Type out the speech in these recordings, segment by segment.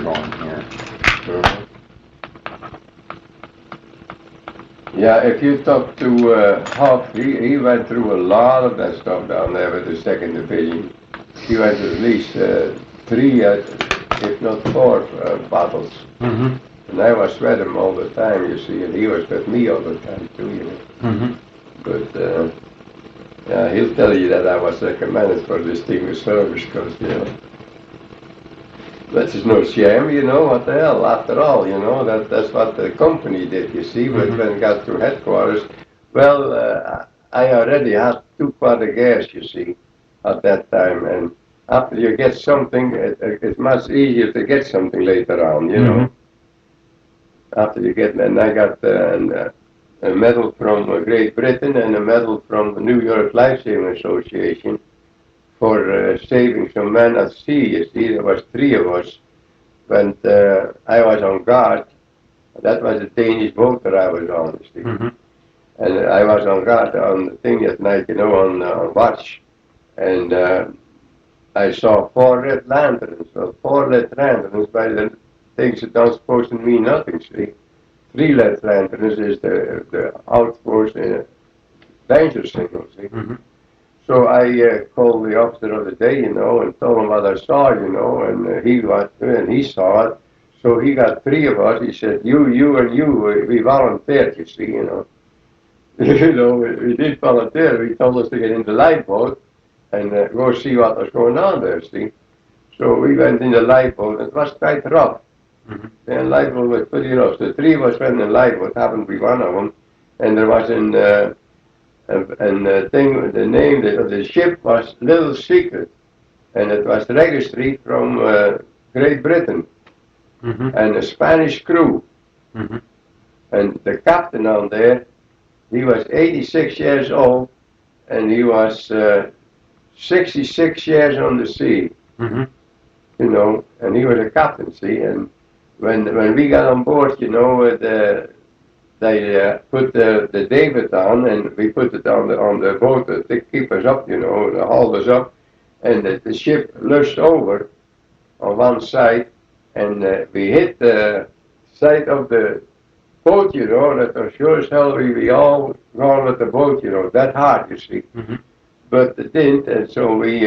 going here. Mhm. Yeah, if you talk to Huff, he went through a lot of that stuff down there with the 2nd Division. He went to at least 3, if not 4 battles. Mm-hmm. And I was with him all the time, you see, and he was with me all the time too, you know. Mm-hmm. But yeah, he'll tell you that I was recommended for distinguished service because, you know, that's just no shame, you know, what the hell, after all, you know, that's what the company did, you see, but when it got to headquarters, well, I already had 2 quadrigaires, you see, at that time, and after you get something, it's much easier to get something later on, you know. After you get, and I got a medal from Great Britain and a medal from the New York Life Saving Association for saving some men at sea. You see, there was 3 of us when I was on guard. That was a Danish boat that I was on, you see. And I was on guard on the thing at night, you know, on watch. And I saw 4 red lanterns. Well, 4 red lanterns by the things that don't supposed to mean nothing, see. 3 red lanterns is the outpost danger signal, see. So I called the officer of the day, you know, and told him what I saw, you know, and he saw it. So he got 3 of us. He said, you, and you, we volunteered, you see, you know. You know, we did volunteer. He told us to get in the lifeboat and go see what was going on there, see. So we went in the lifeboat. It was quite rough. The lifeboat was pretty rough. The 3 of us went in the lifeboat, happened to be one of them. And there was the name of the ship was Little Secret. And it was registered from Great Britain. And a Spanish crew. And the captain on there, he was 86 years old, and he was 66 years on the sea. You know, and he was a captain, see, and when we got on board, you know, they put the David on, and we put it on the boat to keep us up, you know, to hold us up, and the ship lurched over on one side, and we hit the side of the boat, you know, that was sure as hell we all gone with the boat, you know, that hard, you see. But it didn't, and so we,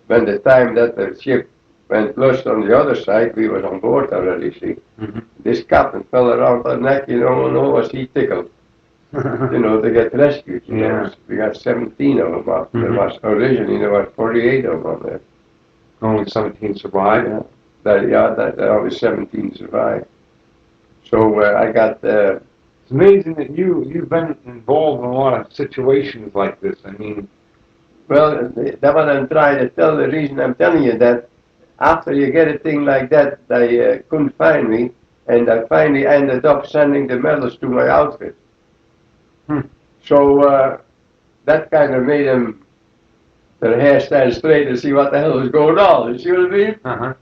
when the time that the ship went lost on the other side, we was on board already, see. This captain fell around our neck, you know, and oh, was he tickled, you know, to get rescued, you know. We got 17 of them up. There was originally, there was 48 of them there. Only 17 survived? That only 17 survived. So I got... it's amazing that you've been involved in a lot of situations like this. I mean... Well, that's what I'm trying to tell. The reason I'm telling you that, after you get a thing like that, they couldn't find me, and I finally ended up sending the medals to my outfit. So that kind of made them, their hair stand straight to see what the hell was going on. You see what I mean?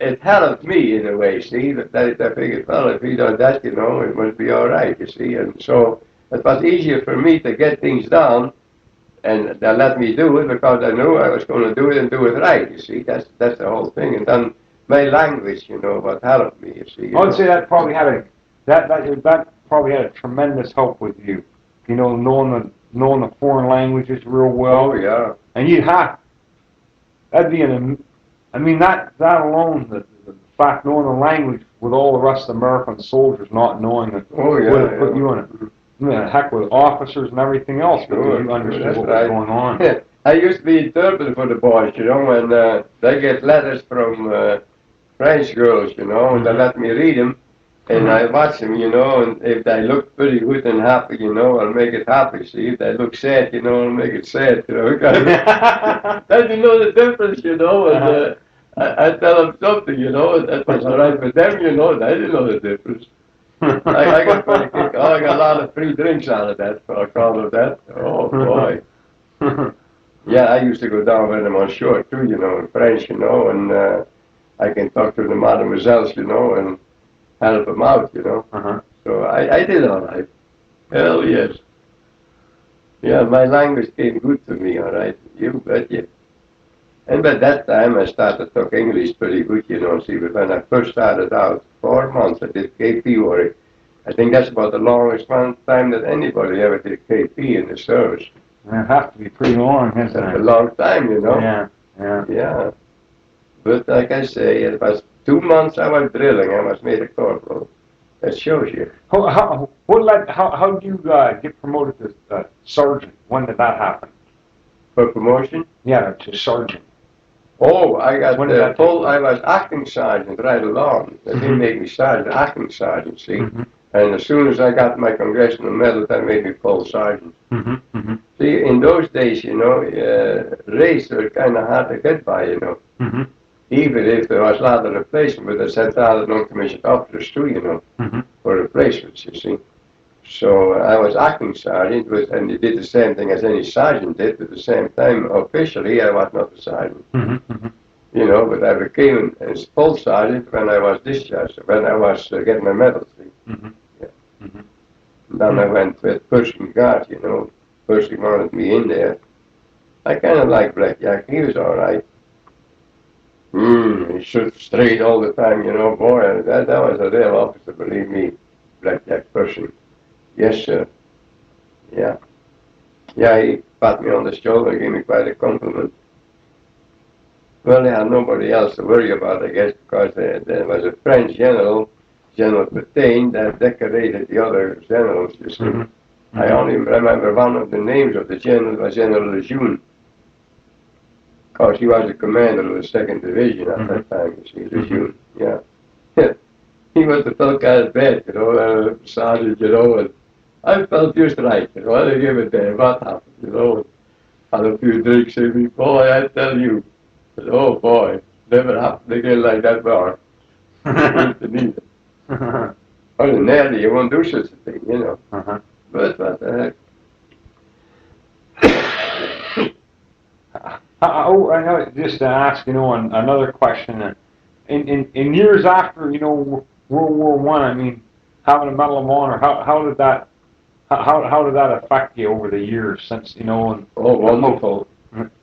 It helped me in a way, see, that I figured, well, if he does that, you know, it must be all right, you see. And so it was easier for me to get things done, and they let me do it because I knew I was going to do it and do it right, you see. That's the whole thing. And then my language, you know, what helped me, you see. I would say that probably had that probably had a tremendous help with you. You know, knowing the foreign languages real well. Oh, yeah. And that'd be I mean, that alone, the fact knowing the language with all the rest of the American soldiers not knowing it would have put you in it. I mean, heck, with officers and everything else, because you understood what was going on. I used to be interpreter for the boys, you know, and they get letters from French girls, you know, and they let me read them, and I watch them, you know, and if they look pretty good and happy, you know, I'll make it happy. See, if they look sad, you know, I'll make it sad, you know, because then you know the difference, you know, and I tell them something, you know, and that was all right with them, you know, they didn't know the difference. I got quite a kick. Oh, I got a lot of free drinks out of that, for account of that. Oh, boy. Yeah, I used to go down with them on shore, too, you know, in French, you know, and I can talk to the mademoiselles, you know, and help them out, you know. So I did all right. Hell yes. Yeah, my language came good to me, all right. You bet you. And by that time, I started to talk English pretty good, you know. See, but when I first started out, 4 months, I did KP work. I think that's about the longest time that anybody ever did KP in the service. It has to be pretty long, isn't it? That's a long time, you know. Yeah, yeah. Yeah. But like I say, it was 2 months I was drilling. I was made a corporal. That shows you. How did you get promoted to sergeant? When did that happen? For promotion? Yeah, to sergeant. Oh, I got I was acting sergeant right along. They didn't make me sergeant, acting sergeant, see? And as soon as I got my congressional medal, that made me full sergeant. See, in those days, you know, race were kind of hard to get by, you know. Even if there was a lot of replacement, but they sent out non-commissioned officers too, you know, for replacements, you see. So I was acting sergeant, and he did the same thing as any sergeant did. At the same time, officially, I was not a sergeant. You know, but I became a full sergeant when I was discharged, when I was getting my medal. Yeah. Then I went with Pershing Guard, you know. Pershing wanted me in there. I kind of liked Blackjack. He was all right. He stood straight all the time, you know. Boy, that was a real officer, believe me, Blackjack Pershing. Yes, sir. Yeah. Yeah, he pat me on the shoulder, gave me quite a compliment. Well, they had nobody else to worry about, I guess, because there was a French general, General Pétain, that decorated the other generals, you see. I only remember one of the names of the general was General Lejeune, because he was the commander of the 2nd Division at that time, you see, Lejeune, yeah. He was the tall guy's bed, you know, sergeant, you know, and I felt just right, you know, I didn't give a damn what happened, you know. Had a few drinks in me, boy, I tell you. But, oh boy, never happened again like that bar. Ordinarily, you won't do such a thing, you know. But what the heck? I know, just to ask, you know, another question. In years after, you know, World War I mean, having a Medal of Honor, how did that affect you over the years since, you know? And, oh, wonderful.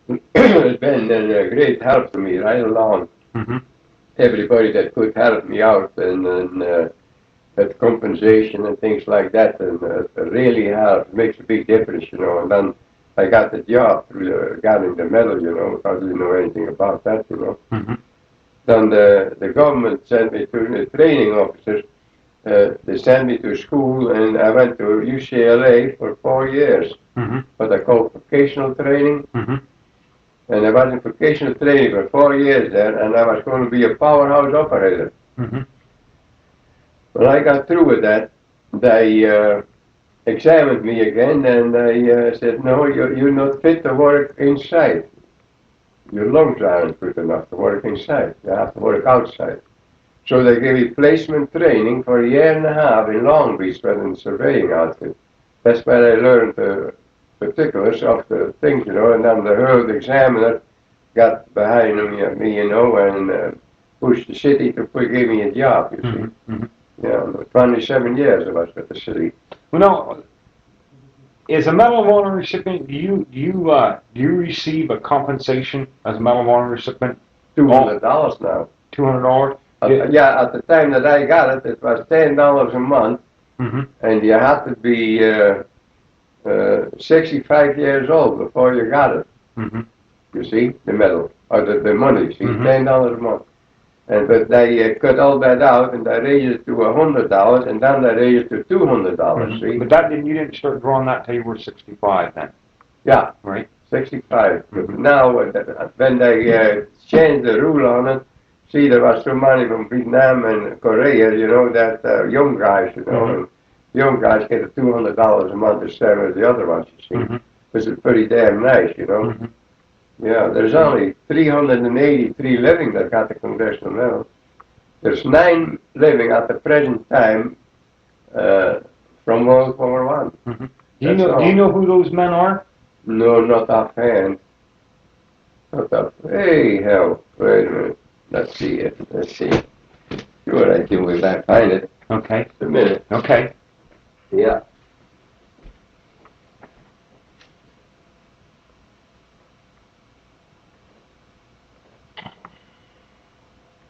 It's been a great help to me right along. Everybody that could help me out and that compensation and things like that, and really helped, makes a big difference, you know. And then I got the job through getting the medal, you know, because I didn't know anything about that, you know. Then the government sent me to the training officers. They sent me to school, and I went to UCLA for 4 years. What I call vocational training. And I was in vocational training for 4 years there, and I was going to be a powerhouse operator. When I got through with that, they examined me again, and they said, no, you're not fit to work inside. Your lungs aren't good enough to work inside. You have to work outside. So they gave me placement training for 1.5 years in Long Beach, but in surveying outfit. That's where I learned the particulars of the things, you know, and then the heard examiner got behind me, you know, and pushed the city to give me a job, you see. Yeah, 27 years I was with the city. Well, now, as a Medal of Honor recipient, do you receive a compensation as a Medal of Honor recipient? $200 now. $200? Yeah, at the time that I got it, it was $10 a month, and you had to be 65 years old before you got it. You see, the medal, or the money, see, $10 a month. But they cut all that out, and they raised it to $100, and then they raised it to $200, see. But you didn't start drawing that till you were 65 then? Yeah. Right. 65. But now, when they changed the rule on it, see, there was so many from Vietnam and Korea, you know, that young guys, you know, and young guys get $200 a month the same as the other ones, you see. Which is pretty damn nice, you know. Yeah, there's only 383 living that got the Congressional Medal. There's 9 living at the present time from World War I. Do you know who those men are? No, not offhand. Not off. Hey, hell, wait a minute. Let's see it. Let's see. See what I do if I find it. Okay. Just a minute. Okay. Yeah.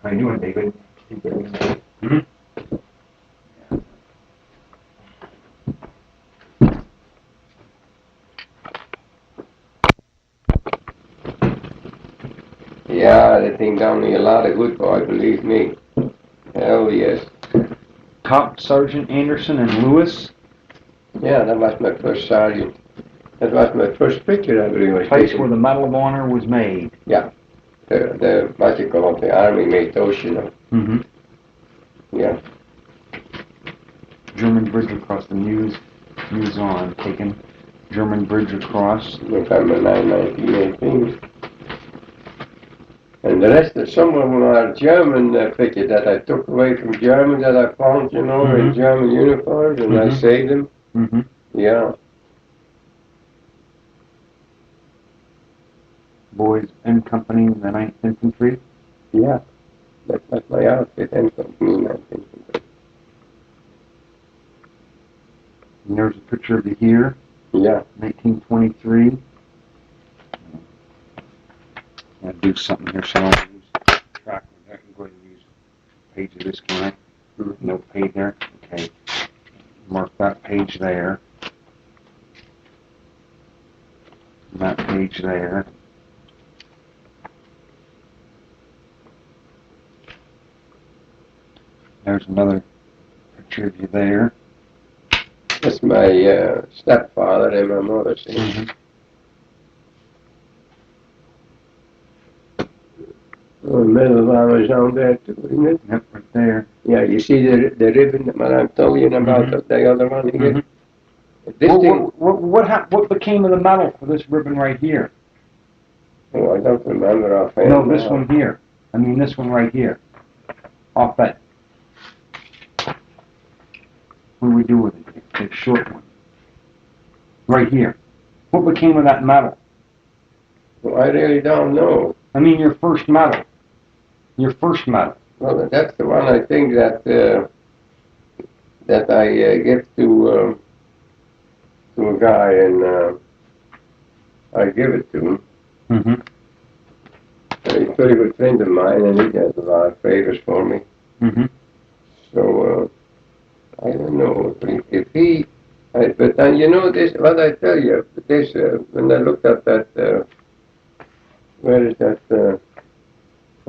How you doing, David? Hmm? Yeah, that thing done me a lot of good, boy, believe me. Hell yes. Cop Sergeant Anderson and Lewis. Yeah, that was my first sergeant. That was my first picture I believe was Place taken. where the Medal of Honor was made. Yeah. The what you call it, the army made those, you know. Mm-hmm. Yeah. German bridge across the news on, taken German bridge across. November 9, 1918. And the rest of some of them are German pictures that I took away from Germans that I found, you know, in German uniforms, and I saved them. Mm-hmm. Yeah. Boys and Company in the 9th Infantry. Yeah. That's my outfit and company, I think. And there's a picture of you here. Yeah. 1923. I'll do something here so I don't lose track. I can go ahead and use a page of this, can I? No page there. Okay. Mark that page there. And that page there. There's another picture of you there. That's my stepfather and my mother. See? Mm-hmm. Oh, Medal of Honor's on there too, isn't it? Yep, right there. Yeah, you see the ribbon that I'm telling you about, the other one here? Mm-hmm. This thing... What became of the medal for this ribbon right here? Oh, I don't remember offhand. No, this one here. I mean, this one right here. Off that. What do we do with it? The short one. Right here. What became of that medal? Well, I really don't know. I mean, your first medal. Your first medal. Well, that's the one I think that that I give to a guy, and I give it to him. Mm-hmm. He's a pretty good friend of mine, and he does a lot of favors for me. Mm-hmm. So I don't know if he. But then you know this. What I tell you, this when I looked at that. Where is that?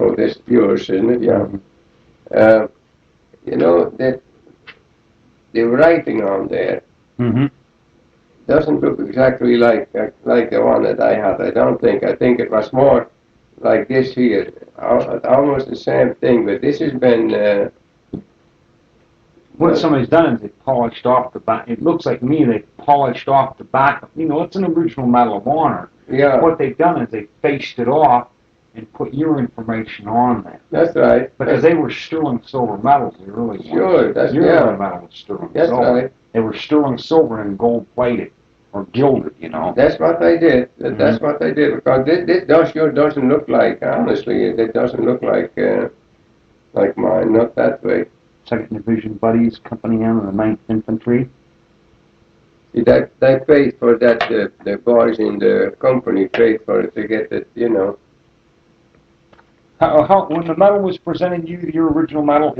Oh, this yours, isn't it? Yeah. You know that the writing on there doesn't look exactly like the one that I had. I don't think. I think it was more like this here, almost the same thing. But this has been. What somebody's done is they polished off the back. It looks like me they polished off the back. You know, it's an original Medal of Honor. Yeah. What they've done is they faced it off and put your information on there. That's right. Because they were sterling silver medals, the early ones. Sure, that's your early medal was sterling that's silver. Right. They were sterling silver and gold plated or gilded, you know. That's what they did. That's what they did, because this sure doesn't look like, honestly, it doesn't look like mine, not that way. 2nd Division Buddies, Company M of the 9th Infantry. See, they paid for that, the boys in the company paid for it to get it, you know. When the medal was presented to you, your original medal,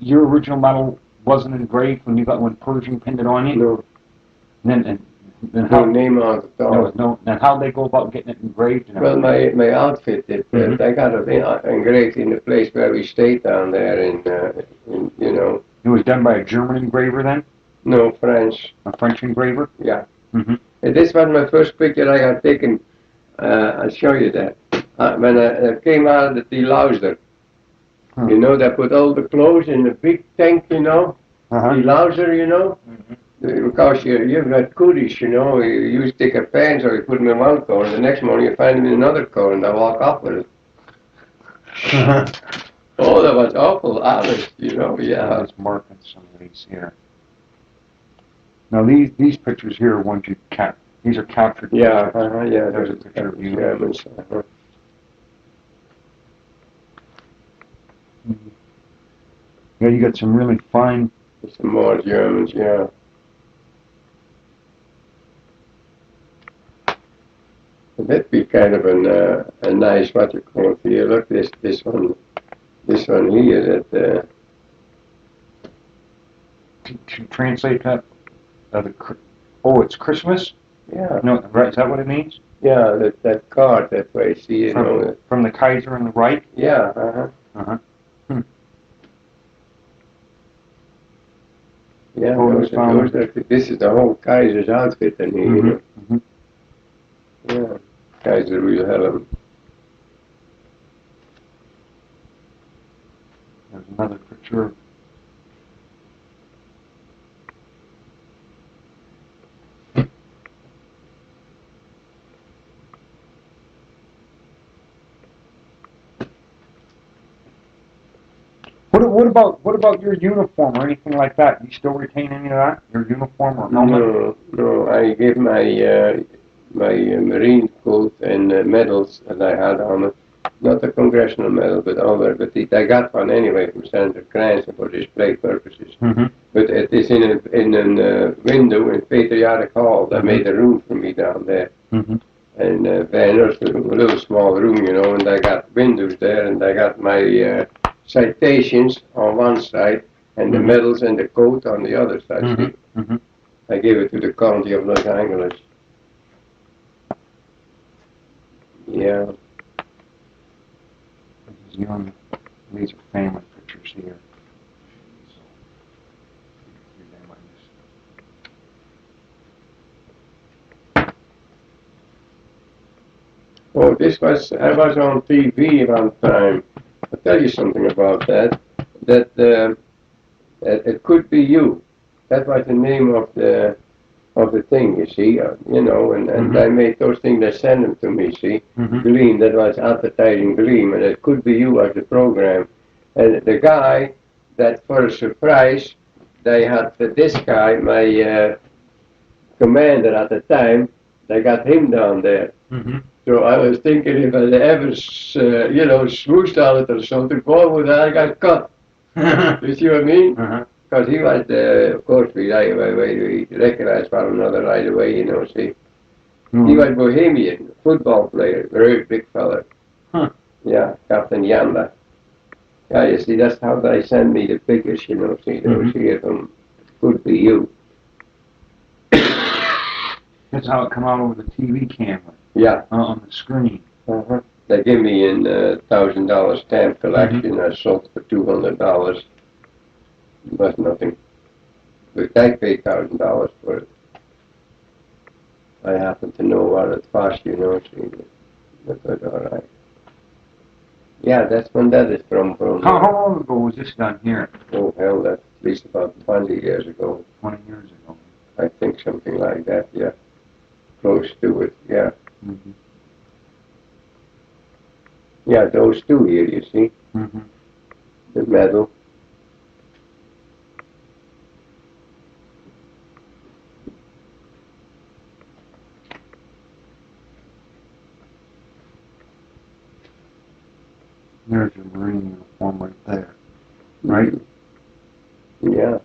your original medal wasn't engraved when Pershing pinned it on you? No. And No name on it at all. No. And how'd they go about getting it engraved? And well, my outfit, they got it engraved in the place where we stayed down there in you know. It was done by a German engraver then? No, French. A French engraver? Yeah. Mm-hmm. And this was my first picture I got taken. I'll show you that. When I came out of the delouser. You know, they put all the clothes in the big tank, you know. Delouser, you know. Because you've got goodies, you know. You stick a pants or you put them in one corner, the next morning you find them in another corner and I walk up with it. Oh, that was awful, honest, you know, yeah. I was marking some of these here. Now these pictures here are ones you these are captured. Yeah, yeah. There's a picture of you. Yeah, you got some really fine. Some more Germans, yeah. That'd be kind of a nice, what you call it here. Look, this one here, that, To translate that, oh, it's Christmas? yeah. No, right, is that what it means? Yeah, that card that way, see, you know. From the Kaiser and the Reich? Yeah, uh-huh. Uh-huh. Yeah, Oh, this is the whole Kaiser's outfit in here, you know. Yeah, Kaiser Wilhelm. There's another picture. What about your uniform or anything like that? Do you still retain any of that? Your uniform or helmet? No. I gave my Marine coat and medals that I had on it. Not a congressional medal, but other. But I got one anyway from Senator Cranston for display purposes. But it is in a window in Patriotic Hall. They made a room for me down there. And there's a little small room, you know, and I got windows there, and I got my citations on one side, and the medals and the coat on the other side. I gave it to the County of Los Angeles. Yeah. These are family pictures here. Oh, I was on TV one time. I'll tell you something about that. That it could be you. That was the name of the thing, you see, you know, and I made those things, they sent them to me, see. Gleam, that was advertising Gleam, and it could be you as the program. And the guy that for a surprise, they had this guy, my commander at the time, they got him down there. So I was thinking if I ever, you know, smooshed on it or something, boy, would I got cut. You see what I mean? Because he was, of course, we recognized one another right away, you know, see. He was Bohemian, football player, very big fella. Yeah, Captain Yanda. Yeah, you see, that's how they send me the pictures, you know, see, those here from, could be you. That's how it come out over the TV camera. Yeah. On the screen. They give me in $1,000 stamp collection. I sold for $200. It was nothing. But I paid $1,000 for it. I happen to know what it cost, you know. So that was all right. Yeah, that's when that is from. How long ago was this done here? Oh, hell, that's at least about 20 years ago. 20 years ago. I think something like that, yeah. Close to it, yeah. Yeah, those two here, you see. The medal. There's your Marine uniform right there. Right? Yeah.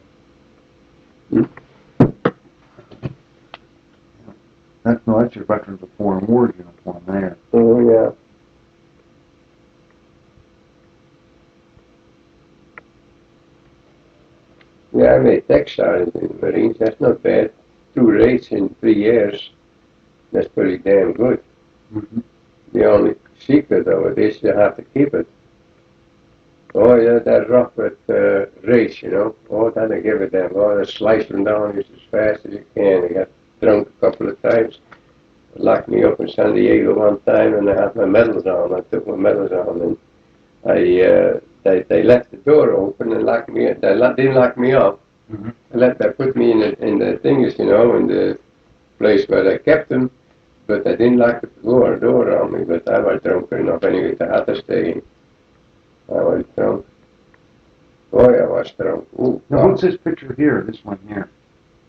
That's your Veterans of Foreign Wars uniform there. Oh, yeah. Yeah, I made textiles in the Marines. That's not bad. 2 rates in 3 years. That's pretty damn good. The only secret of it is you have to keep it. Oh, yeah, that rough with race, you know. Oh, then I give it them. Oh, they slice them down just as fast as you can. I got drunk a couple of times. They locked me up in San Diego one time, and I had my medals on. I took my medals on, and they left the door open and locked me. They didn't lock me up. They put me in the things, you know, in the place where they kept them. But they didn't lock the door on me. But I was drunk enough anyway to have to stay in. I was drunk. Boy, I was drunk. Ooh, now, what's this picture here? This one here.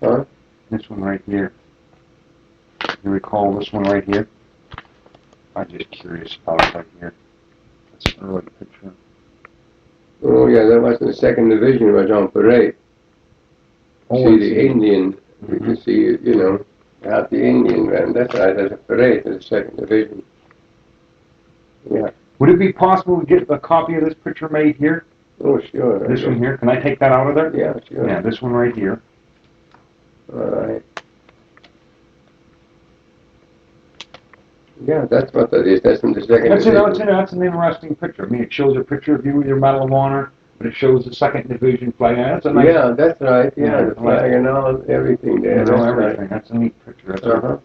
Huh? This one right here. You recall this one right here? I'm just curious about it right here. That's an early picture. Oh, yeah, that was the 2nd Division was on parade. See the Indian, you can see, you know. Had the Indian man, that's right, as a parade in the 2nd Division. Yeah. Would it be possible to get a copy of this picture made here? Oh, sure. This one here? Can I take that out of there? Yeah, sure. Yeah, this one right here. All right. Yeah, that's what that is. That's in the 2nd Division. That's an interesting picture. I mean, it shows a picture of you with your Medal of Honor, but it shows the 2nd Division flag. That's a nice. Yeah, that's right. Yeah, the flag like, and all, everything there. That's everything. Right. That's a neat picture. That's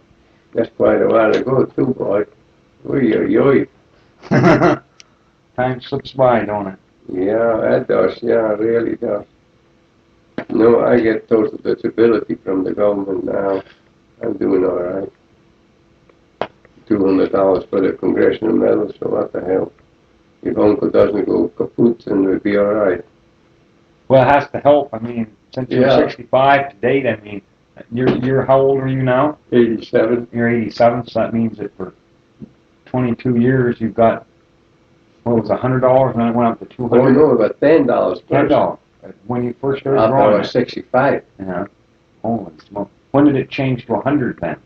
That's quite a while ago, too, boy. Oy. Time slips by, don't it? Yeah, that does. Yeah, it really does. No, I get total disability from the government now. I'm doing all right. $200 for the Congressional Medal, so what the hell? If Uncle doesn't go kaput, then we'll be all right. Well, it has to help. I mean, since you're 65 to date, I mean, you're how old are you now? 87. You're 87, so that means that for 22 years you've got, what was $100, and then it went up to $200? Oh, no, about $10 first. $10. When you first started after drawing I was 65. Yeah. Holy smoke. When did it change to 100 then?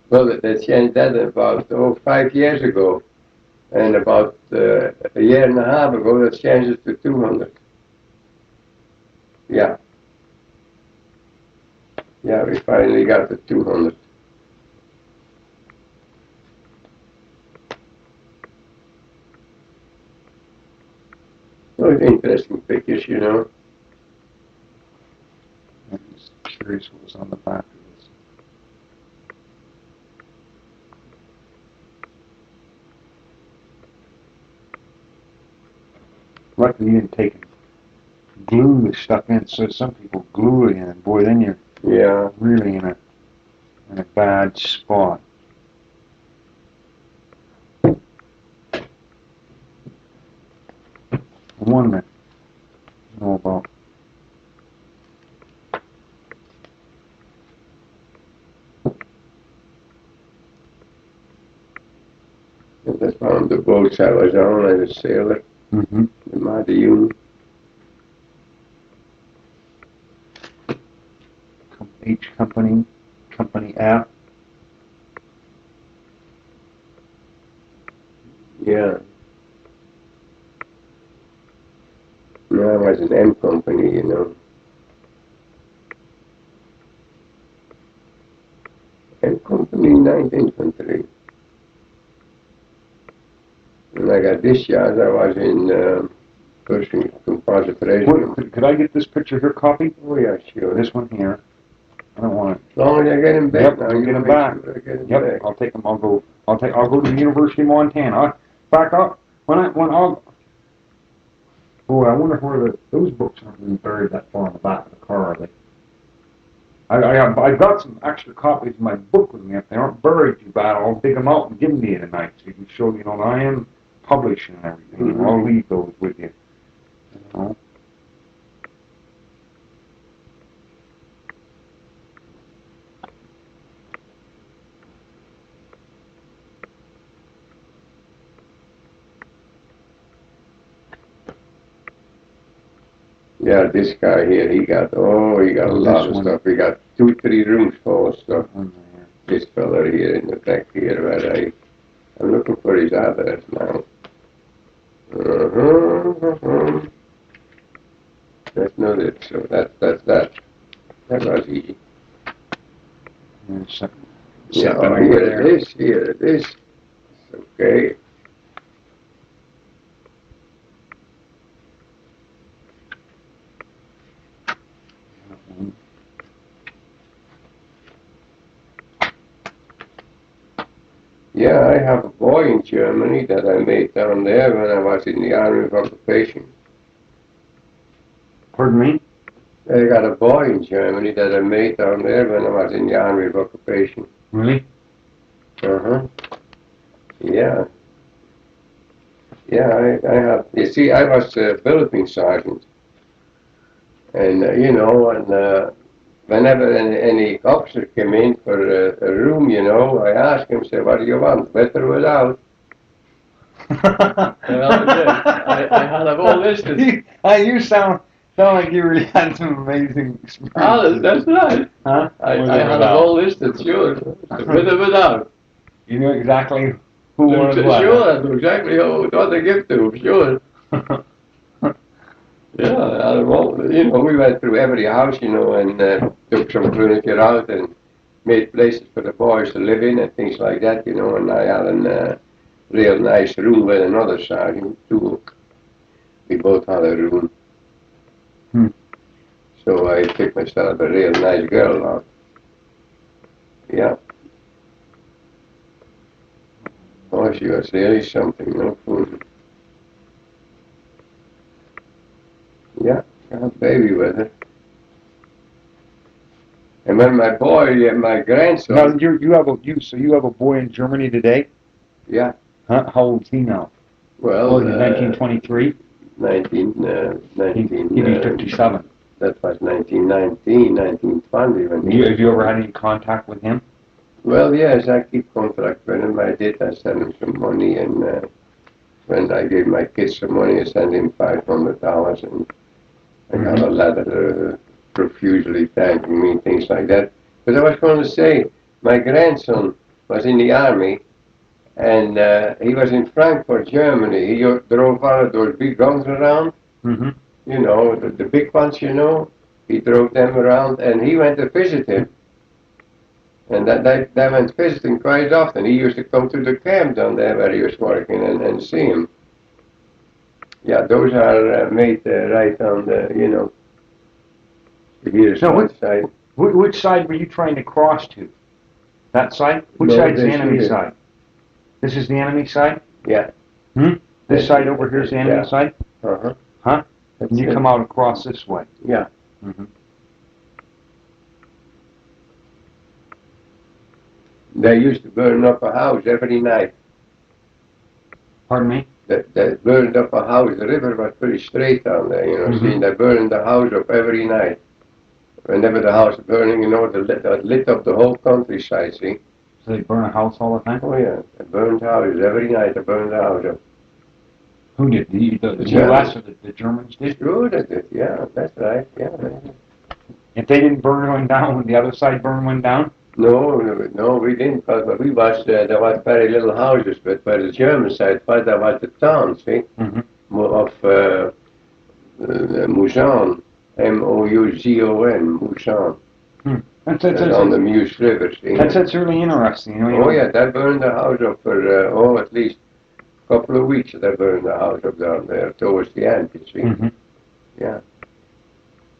Well, they changed that about 5 years ago. And about a year and a half ago, they changed it to 200. Yeah. Yeah, we finally got to 200. So it's interesting pictures, you know. I'm just curious what was on the back of this. Luckily you didn't take and glue the stuff in, so some people glue it in, and boy, then you're really in a bad spot. One that I know about. That's one of the boats I was on as a sailor. Mm-hmm. The Madiyun. H Company F. Yeah. No, I was an M Company, you know. M Company, 9th Infantry. When I got discharged, I was in Pershing Composite Regiment. Could I get this picture here, copy? Oh, yeah, sure. This one here. I don't want it. As long as I get him back. Yep, now, I'll get him back. Back. I'll take him. I'll go to the University of Montana. Back up when I'll. Boy, I wonder where those books aren't really buried that far in the back of the car, are they? I've got some extra copies of my book with me. If they aren't buried too bad, I'll dig them out and give them to you tonight, so you can show that I am publishing and everything. Mm-hmm. I'll leave those with you. You know? Yeah, this guy here, he got a lot of stuff. He got 2-3 rooms full of stuff. This fella here in the back here, right? I'm looking for his address now. That's not it. So that's that. That was easy. Yeah, here it is. Okay. Yeah, I have a boy in Germany that I made down there when I was in the Army of Occupation. Pardon me? I got a boy in Germany that I made down there when I was in the Army of Occupation. Really? Uh-huh. Yeah. Yeah, I have. You see, I was a billeting sergeant. And, whenever any officer came in for a room, I asked him, say, what do you want, with or without? I had a whole list. You sound Sound like you really had some amazing experiences. Oh, that's right. Huh? I had a whole list of sure. With or without. You knew exactly who wanted what. Sure, I knew exactly what to give to, sure. Yeah, you know, we went through every house, you know, and took some furniture out and made places for the boys to live in and things like that, you know, and I had a real nice room with another sergeant, too. We both had a room. So I picked myself a real nice girl out. Yeah. Oh, she was really something, no food. Yeah, got a baby with her. And when my grandson. Now you have a boy in Germany today? Yeah. Huh? How old is he now? Well, 1923. 1957. That was 1919, 1920 when he. Have you ever had any contact with him? Well, yes, I keep contact with him. I did. I sent him some money, and when I gave my kids some money, I sent him $500, and I got a letter profusely thanking me, things like that. But I was going to say, my grandson was in the army, and he was in Frankfurt, Germany. He drove one of those big guns around, you know, the big ones, you know. He drove them around, and he went to visit him. And they went visiting quite often. He used to come to the camp down there where he was working and see him. Yeah, those are made right on the, you know, the Iersel side. Which side were you trying to cross to? That side? Which side's the enemy side? This is the enemy side? Yeah. This side over here is the enemy side? Uh-huh. Huh? And you come out across this way? Yeah. They used to burn up a house every night. Pardon me? They burned up a house. The river was pretty straight down there, you know. See, they burned the house up every night. Whenever the house was burning, you know, that lit up the whole countryside, see. So they burn a house all the time? Oh, yeah. They burned houses every night. They burned the house up. Who did? The U.S. or the Germans did? Sure they did, yeah. That's right, yeah. If they didn't burn one down, would the other side burn one down? No, we didn't. But we was, there was very little houses, but by the German side, but there was the town, see, of Mouzon, M-O-U-Z-O-N, Mouzon. That's on the Meuse River, see. That's really interesting. You know, yeah, they burned the house up for, at least a couple of weeks. They burned the house up down there towards the end, you see. Yeah.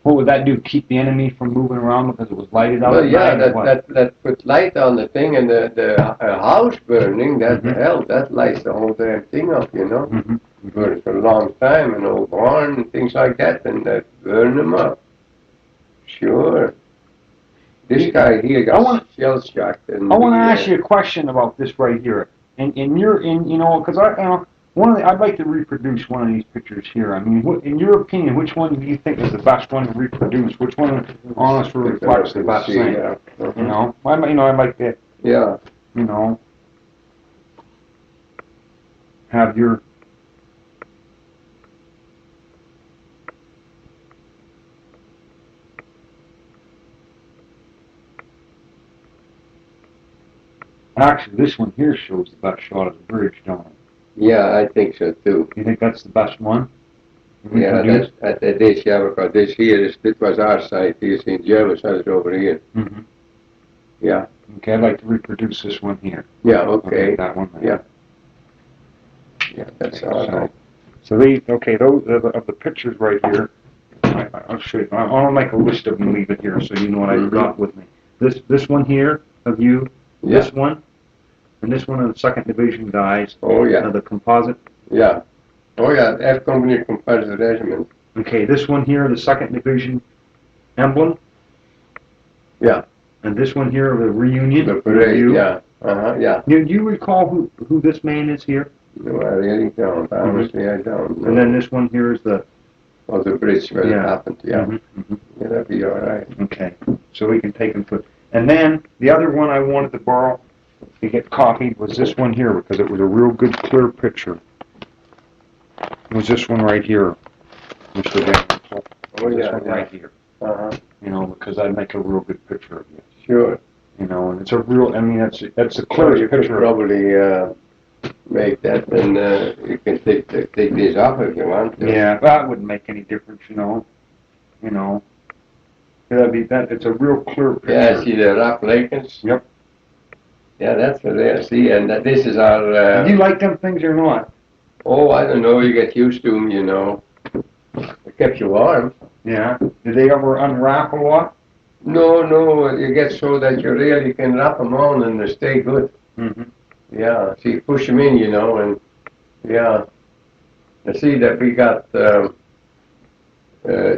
What would that do? Keep the enemy from moving around because it was lighted out? Well, yeah, that put light on the thing, and the house burning, that lights the whole damn thing up, you know. Burned for a long time, an old barn and things like that, and that burned them up. Sure. This guy here got shell shocked. I want to ask you a question about this right here, and you know, because I'd like to reproduce one of these pictures here. I mean, in your opinion, which one do you think is the best one to reproduce? Which one, honestly, reflects the best thing? Yeah. You know, I'd like to. Yeah. You know, have your. Actually, this one here shows the best shot of the bridge, don't it? Yeah, I think so too. You think that's the best one? Yeah, that's this, yeah, because this here, this was our side. You see, German side is over here. Yeah. Okay, I'd like to reproduce this one here. Yeah, okay. That one there. Yeah. Yeah, that's all right. So those of the pictures right here, I'll show you. I'll make a list of them and leave it here so you know what I've got with me. This one here of you, this one, and this one of the 2nd Division guys. Oh, yeah. The composite. Yeah. Oh, yeah, F Company Composite Regiment. Okay, this one here, the 2nd Division emblem. Yeah. And this one here, the reunion. The parade, yeah. Yeah. Do you recall who this man is here? No, I really don't. Honestly, I don't. No. And then this one here is the... Oh, the bridge where it happened, yeah. Yeah, that'd be all right. Okay, so we can take them to... And then, the other one I wanted to borrow to get copied was this one here, because it was a real good, clear picture. It was this one right here, Mr. Van. Oh, this yeah, one yeah. right here. Uh-huh. You know, because I'd make a real good picture of you. Sure. You know, and it's a real, I mean, that's a Well, clear you could picture. probably make that, and you can take these off if you want to. Yeah, that wouldn't make any difference, you know. You know, it's a real clear picture. Yeah, see the rock Lakens? Yep. Yeah, that's what they are. See, and this is our... Do you like them things or not? Oh, I don't know, you get used to them, you know. It kept you warm. Yeah. Did they ever unwrap a lot? No, you get so that you really can wrap them on and they stay good. Mm-hmm. Yeah, so you push them in, you know, and yeah. I see that we got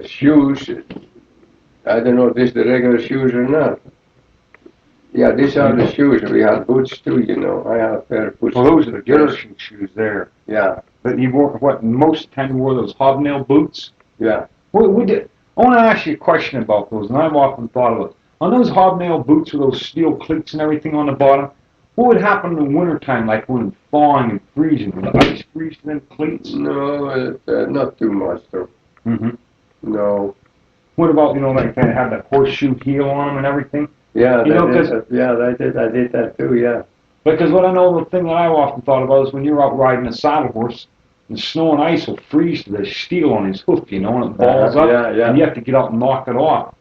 shoes. I don't know if this is the regular shoes or not. Yeah, these are the shoes. We have boots too, you know. I have a pair of boots. Well, those are the Iersel shoes there. Yeah. But you wore, what, most tend wore those hobnail boots? Yeah. I want to ask you a question about those, and I've often thought of it. On those hobnail boots with those steel cleats and everything on the bottom, what would happen in the wintertime, like when it's thawing and freezing? Would the ice freeze them cleats? No, not too much, though. Mm-hmm. No. What about, you know, like they have that horseshoe heel on them and everything? Yeah, you know, I did that too, yeah. Because what I know, the thing that I've often thought about is when you're out riding a saddle horse, the snow and ice will freeze to the steel on his hoof, you know, and it balls up, and you have to get out and knock it off.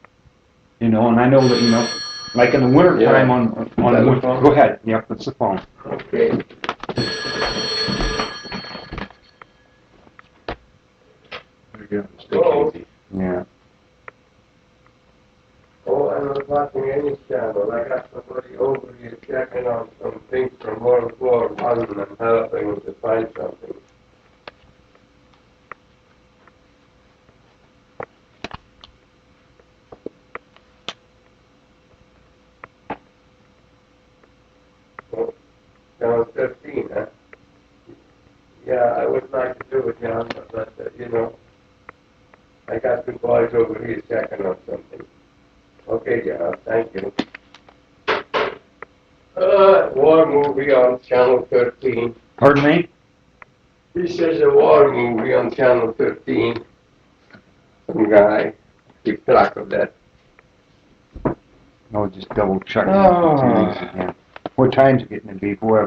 You know, and I know that, you know, like in the wintertime go ahead, yep, that's the phone. Okay. Oh. Yeah. Oh, I'm not watching any channel. I got somebody over here checking on some things from World War I and I'm helping them to find something. Oh, John 15, huh? Yeah, I would like to do it, John, but you know, I got two boys over here checking on something. Okay, John, thank you. War movie on Channel 13. Pardon me? This is a war movie on Channel 13. Some guy, keep track of that. No, just double checking again. What time's it getting to be? Boy,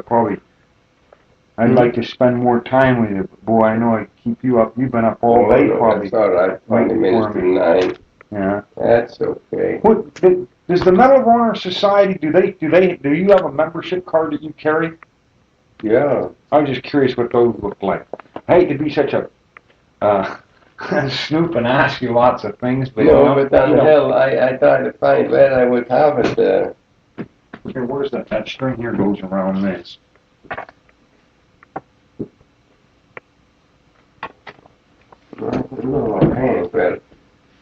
I'd like to spend more time with you, but boy, I know I keep you up. You've been up all day, probably. That's all right. 20 minutes to 9. Yeah. That's okay. Does the Medal of Honor Society, do you have a membership card that you carry? Yeah. I was just curious what those look like. I hate to be such a snoop and ask you lots of things, but but on the hell, I tried to find where I would have it. Here, where's that string here goes around this? I don't know offhand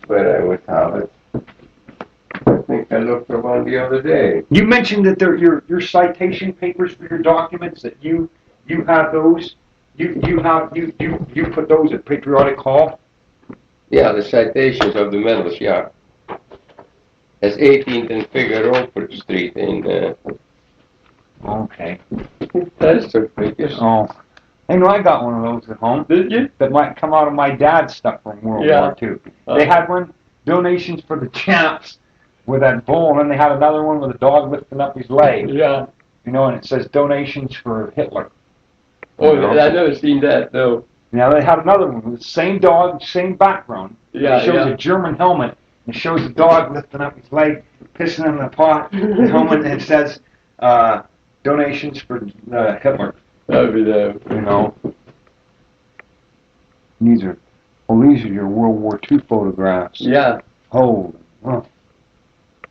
where I would have it. I think I looked for one the other day. You mentioned that your citation papers for your documents, that you have those. You put those at Patriotic Hall? Yeah, the citations of the medals, yeah. That's 18th and Figueroa Street in... Okay. That's the figures. Oh. I know I got one of those at home. Did you? That might come out of my dad's stuff from World War II. They had one, donations for the champs, with that bull, and then they had another one with a dog lifting up his leg. Yeah. You know, and it says donations for Hitler. Oh, I've never seen that, though. Now they had another one with the same dog, same background. Yeah, it shows a German helmet. And it shows the dog lifting up his leg, pissing in the pot, the helmet, and it says donations for Hitler. That'd be there. You know. These are your World War II photographs. Yeah. Holy. Well,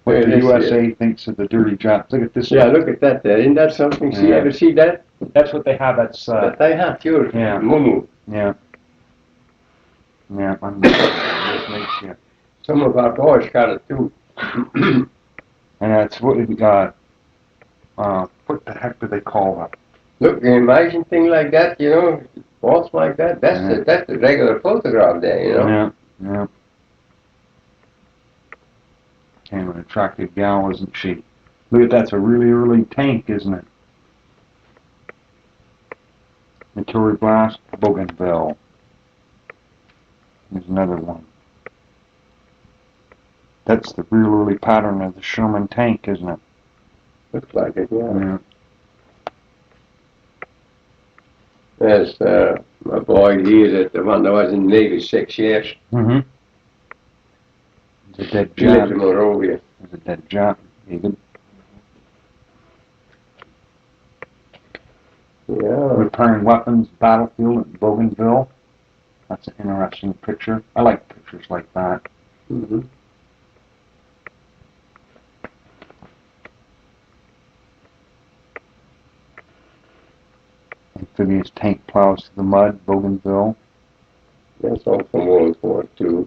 what the USA thinks of the dirty jobs. Look at this. Yeah, look at that there. Isn't that something? See, ever see that? That's what they have. That's that they have here. Yeah. Mumu. Yeah. Yeah. This makes you. Some of our boys got it too. And that's what we got. What the heck do they call that? Look, an imagine thing like that, you know, walls like that. That's the regular photograph there, you know. Yeah. Came an attractive gal, isn't she? Look at that's a really tank, isn't it? Artillery blast, Bougainville. There's another one. That's the real early pattern of the Sherman tank, isn't it? Looks like it, yeah. Yeah. There's my boy here, the one that was in the Navy 6 years. Mm-hmm. It's a dead He lives Jap. in Monrovia. It's a dead Jap, David. Yeah. Repairing weapons, battlefield at Bougainville. That's an interesting picture. I like pictures like that. Mm-hmm. Amphibious tank plows through the mud, Bougainville. That's all from World War II.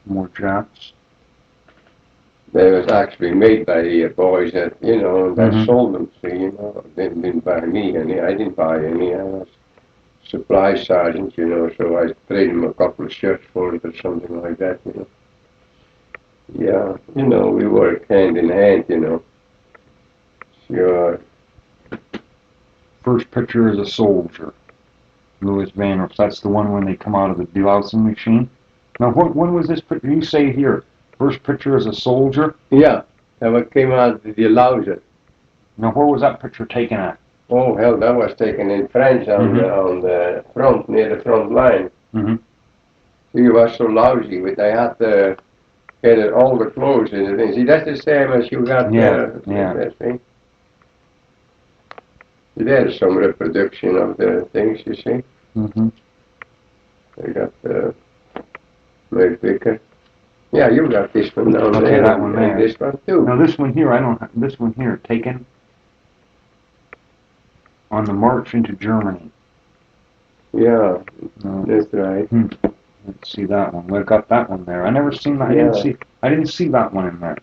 More Japs. They was actually made by the boys that, you know, that Mhm. sold them, see, you know. They didn't buy me any. I didn't buy any. I was supply sergeant, you know, so I paid them a couple of shirts for it or something like that, you know. Yeah, you know, we work hand in hand, you know. Sure. First picture is a soldier. Louis Van Roof. That's the one when they come out of the delousing machine. Now, when was this picture? You say here, first picture is a soldier. Yeah, that what came out of the Louser. Now, where was that picture taken at? Oh, hell, that was taken in France on, on the front, near the front line. Mm-hmm. He was so lousy, but they had to get all the clothes and the things. See, that's the same as you got that thing. There's some reproduction of the things, you see. Mm-hmm. They got the made bigger. Yeah, you got this one down Okay, there. that one there. And this one too. Now, this one here, I don't have, this one here, taken on the march into Germany. Yeah, that's right. Let's see that one. We've got that one there. I never seen that. Yeah. I didn't see that one in there.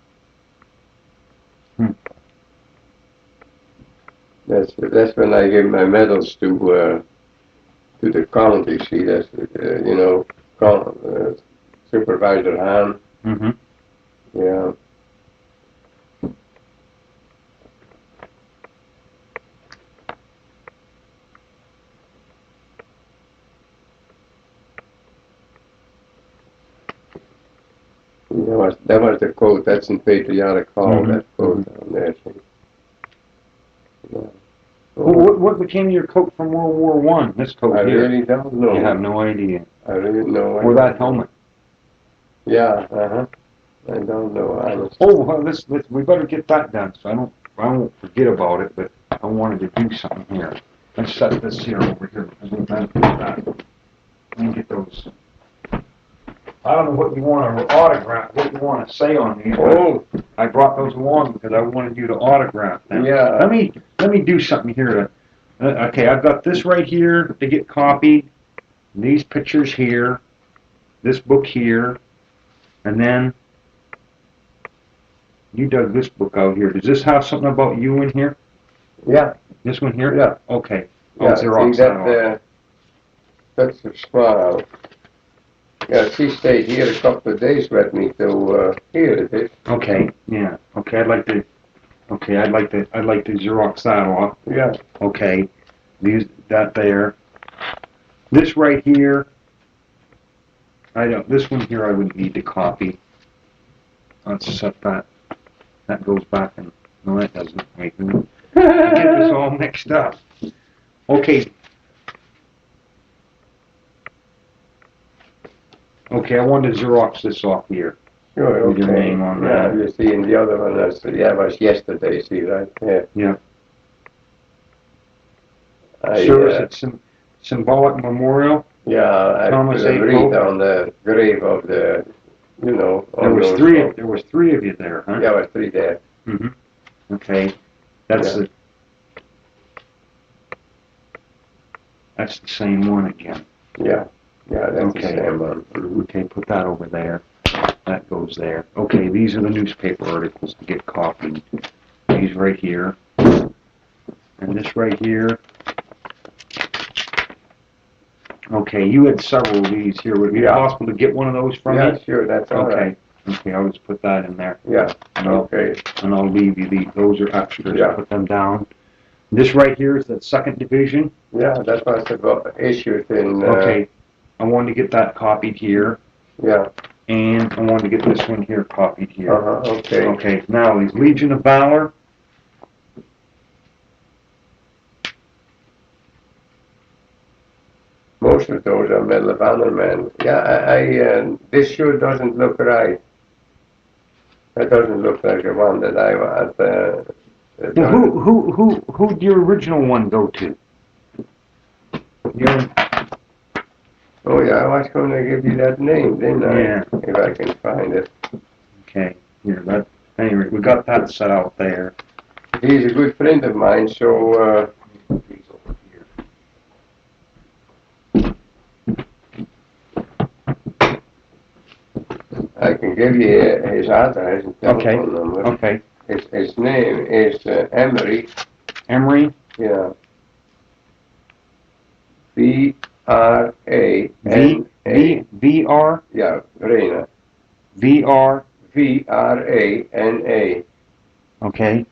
That's when I gave my medals to the county. See, that's you know, Supervisor Hahn. Mm-hmm. Yeah. That was the quote. That's in Patriotic Hall. That quote down there. See. Yeah. Well, what became of your coat from World War One? This coat I here. really don't know. You have no idea. I really know. Or that helmet. Yeah. I don't know. Honestly. Oh, well, this we better get that done. So I won't forget about it. But I wanted to do something here. Let's set this here over here. Let me get those. I don't know what you want to autograph, what you want to say on these. Oh, I brought those along because I wanted you to autograph them. Yeah. Let me do something here. Okay, I've got this right here to get copied. These pictures here. This book here. And then you dug this book out here. Does this have something about you in here? Yeah. This one here? Yeah. Okay. Yeah. Xerox See that? That's a smile. Yeah, she stayed here a couple of days with me to hear it. Okay, yeah. Okay, I'd like to Xerox that off. Yeah. Okay. That there. This right here. This one here I would need to copy. Let's set that. That goes back and, no that doesn't. Wait a minute. Get this all mixed up. Okay. Okay, I wanted to Xerox this off here. Sure, with your okay. name on Yeah, that. you see, and the other one, was yesterday, see, right? Yeah. Yeah. Service at Symbolic Memorial. Yeah, I Thomas put a A. wreath Pope. on the grave of the, you know. There was three of you there, huh? Yeah, there was three there. Mm-hmm. Okay. That's the same one again. Yeah. Yeah, that's the Okay. same one. Okay, put that over there. That goes there. Okay, these are the newspaper articles to get copied. These right here. And this right here. Okay, you had several of these here. Would it be possible to get one of those from me? Yeah, sure, that's all right. Okay, I'll just put that in there. Yeah, And okay. I'll leave you these. Those are extras. Yeah. I'll put them down. This right here is the 2nd Division. Yeah, that was issued in... Okay, I wanted to get that copied here. Yeah. And I wanted to get this one here copied here. Okay. Okay, now these Legion of Valor. Most of those are Medal of Honor men. Yeah, this sure doesn't look right. That doesn't look like the one that I want. Now, who'd your original one go to? Your, Oh yeah, I was going to give you that name, didn't I? Yeah. If I can find it. okay, here, that, anyway, we got that set out there. He's a good friend of mine, so These over here. I can give you his address and telephone number. Okay. His name is Emery. Emery? Yeah. V-R-A-N-A. V-R? Yeah, Vrana. V-R? V-R-A-N-A. Okay.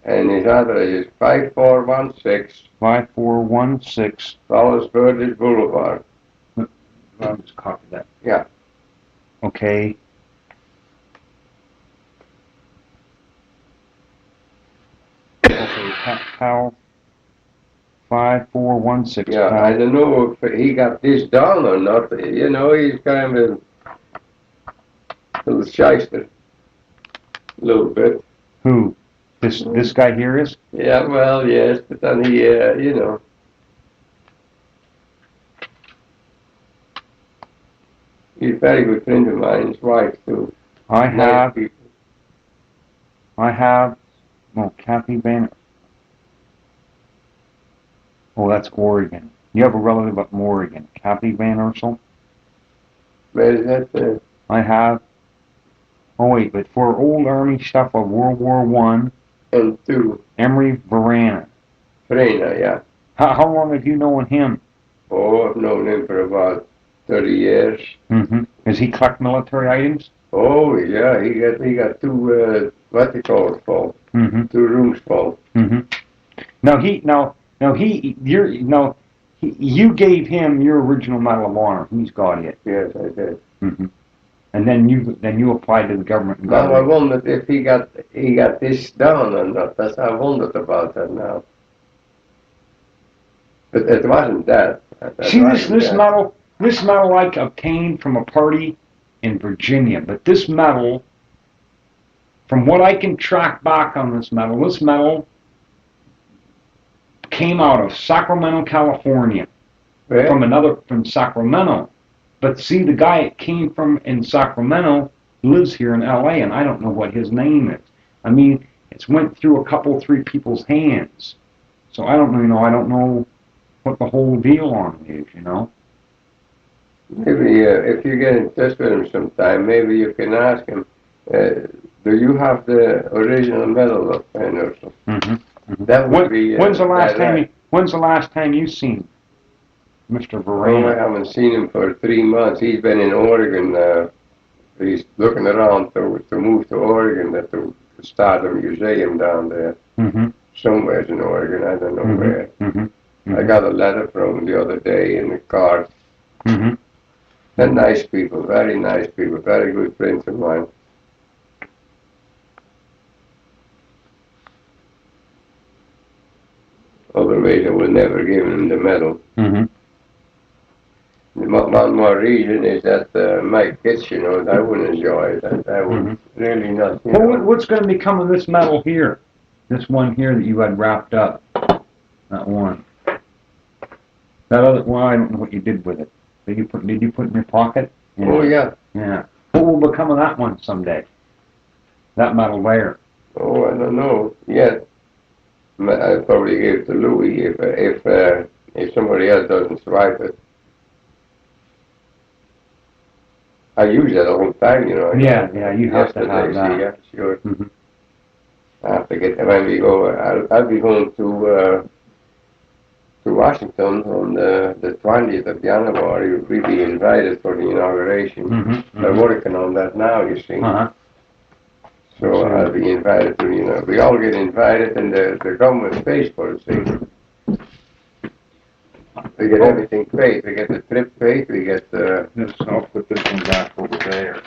And his address is 5416 5416. Wallace Burgess Boulevard. I'll just copy that. Yeah. Okay. Okay, Powell. 5416. Yeah, Powell. I don't know if he got this down or not. You know, he's kind of a little shyster. A little bit. Who? This guy here is? Yeah, well, yes, but then he, you know. He's a very good friend of mine, his wife too. I Nice people. well, Kathy Banner. Oh, that's Oregon. You have a relative up in Oregon. Kathy Van Iersel? Where is that? I have. Oh, wait, but for old Army stuff of World War I, And two. Emery Varana. Vrana, yeah. How long have you known him? Oh, I've known him for about 30 years. Mm-hmm. Does he collect military items? Oh, yeah, he got two, what they call it, full. Mm-hmm. 2 rooms full. Mm-hmm. You gave him your original Medal of Honor. He's got it. Yes, I did. Mm-hmm. And then you applied to the government and got Now I it. wondered if he got this down or not. That's I wondered about that now. But it wasn't that. See, this medal I obtained from a party in Virginia, but this medal, from what I can track back on this medal came out of Sacramento, California, Where? from Sacramento. But see, the guy it came from in Sacramento lives here in L.A., and I don't know what his name is. I mean, it's went through a couple, 3 people's hands. So I don't know what the whole deal on it is, you know. Maybe if you get in touch with him sometime, maybe you can ask him, do you have the original medal of Iersel? Mm-hmm. Mm-hmm. That would be... When's the last time you seen Mr. Varane? Oh, I haven't seen him for 3 months. He's been in Oregon. He's looking around to move to Oregon to start a museum down there. Mm-hmm. Somewhere in Oregon, I don't know Mm-hmm. where. Mm-hmm. Mm-hmm. I got a letter from him the other day in the car. Mm-hmm. They're nice people, very nice people, very good friends of mine. Otherwise, I would never give him the medal. Mm-hmm. One more reason is that my kids, you know, I wouldn't enjoy it. I would really not. Well, what's going to become of this medal here? This one here that you had wrapped up. That one. That other one, I don't know what you did with it. Did you put it in your pocket? Yeah. Oh, yeah. Yeah. What will become of that one someday? That medal there. Oh, I don't know yet. I'll probably give it to Louis if somebody else doesn't swipe it. I use that all the time, you know. Yeah, you have to have that. Yeah, sure. Mm-hmm. I have to get when we go. I'll be going to Washington on the 20th of January. We'll be invited for the inauguration. Mm-hmm. They're working on that now, you see. Uh-huh. So I'll be invited to, we all get invited and the government pays for it, see. We get everything paid. We get the trip paid. We get the. I'll put this one back over there.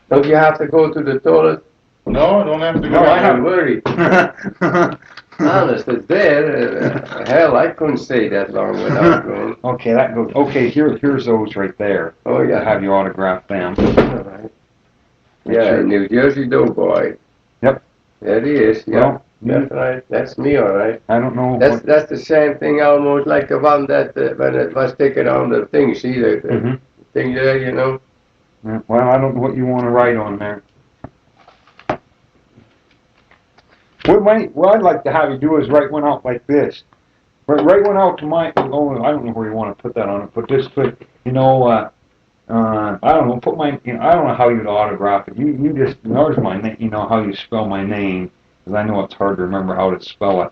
Don't you have to go to the toilet? No, I don't have to go. No, I don't worry. Honest, it's there. Hell, I couldn't stay that long without going. Okay, that goes. Okay, here's those right there. Oh yeah. I'll have you autograph them. All right. Yeah, New Jersey Doughboy. Yep. There he is. Yeah. Well, That's right. That's me, all right. I don't know. That's the same thing, almost like the one that when it was taken on the thing. See the thing there, you know. Yeah, well, I don't know what you want to write on there. What I'd like to have you do is write one out like this. Write one out to my. Oh, I don't know where you want to put that on it, but just put, you know, I don't know. Put my. You know, I don't know how you'd autograph it. You just there's my name. You know how you spell my name, because I know it's hard to remember how to spell it.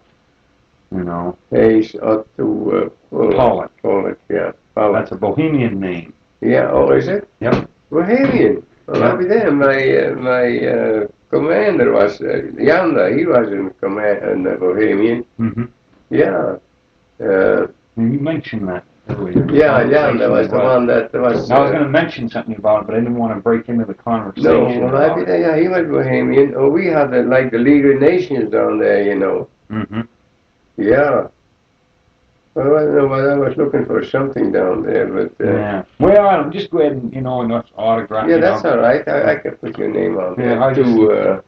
You know. Hayes up to Pollock. Pollock, yeah. Pollock. That's a Bohemian name. Yeah. Oh, is it? Yep. Bohemian. Well, I'll be there. My commander was Yanda. He was in command in Bohemian. Mm-hmm. Yeah. You mentioned that earlier. Yeah, Yanda was the one that was. I was going to mention something about it, but I didn't want to break into the conversation. No, well, I'll be there. Yeah, he was Bohemian. Oh, we had like the League of Nations down there, you know. Mm-hmm. Yeah. Well, I don't know, I was looking for something down there, but... yeah. Well, I don't, just go ahead and, you know, and autograph. Yeah, that's all right. I can put your name on there. Yeah,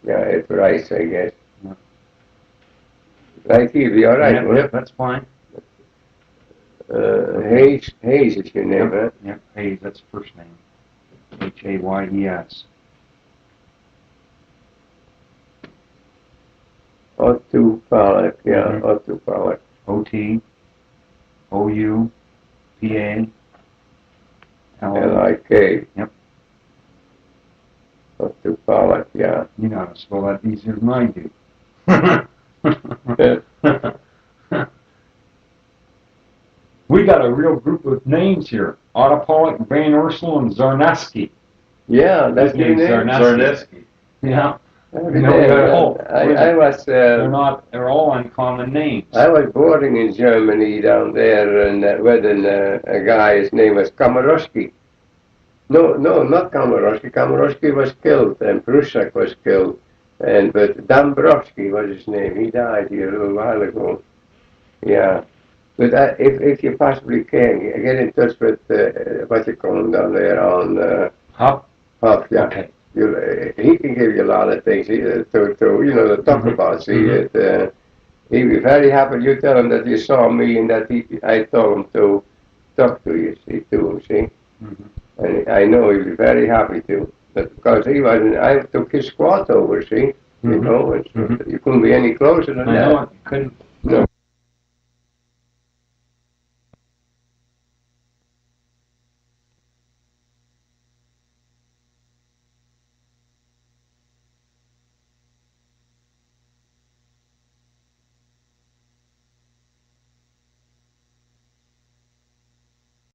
yeah, it's Rice, I guess. Yeah. Right here, be all right? Yep, that's fine. Hayes is your name, huh? Yep, Hayes, that's first name. Hayes. Otto Pollock, yeah, Otto Pollock. O-T-O-U-P-A-L-I-K. Yep. Otto Pollock, yeah. You know how to spell that easier than I do. We got a real group of names here. Otto Pollock, Van Iersel, and Zarneski. Yeah, that's your name. Zarneski. Yeah. I was. They're all uncommon names. I was boarding in Germany down there, and with a guy. His name was Komorowski. No, not Komorowski. Komorowski was killed, and Prusak was killed, but Dombrowski was his name. He died here a little while ago. Yeah, but if you possibly can get in touch with what you call him down there on Hop. Hop, yeah. Okay. He can give you a lot of things to talk about. See, he'd be very happy. You tell him that you saw me and that I told him to talk to you. See, to him. See, and I know he'd be very happy to. But because I took his squad over. See, you know, you couldn't be any closer than that. I know, couldn't. No.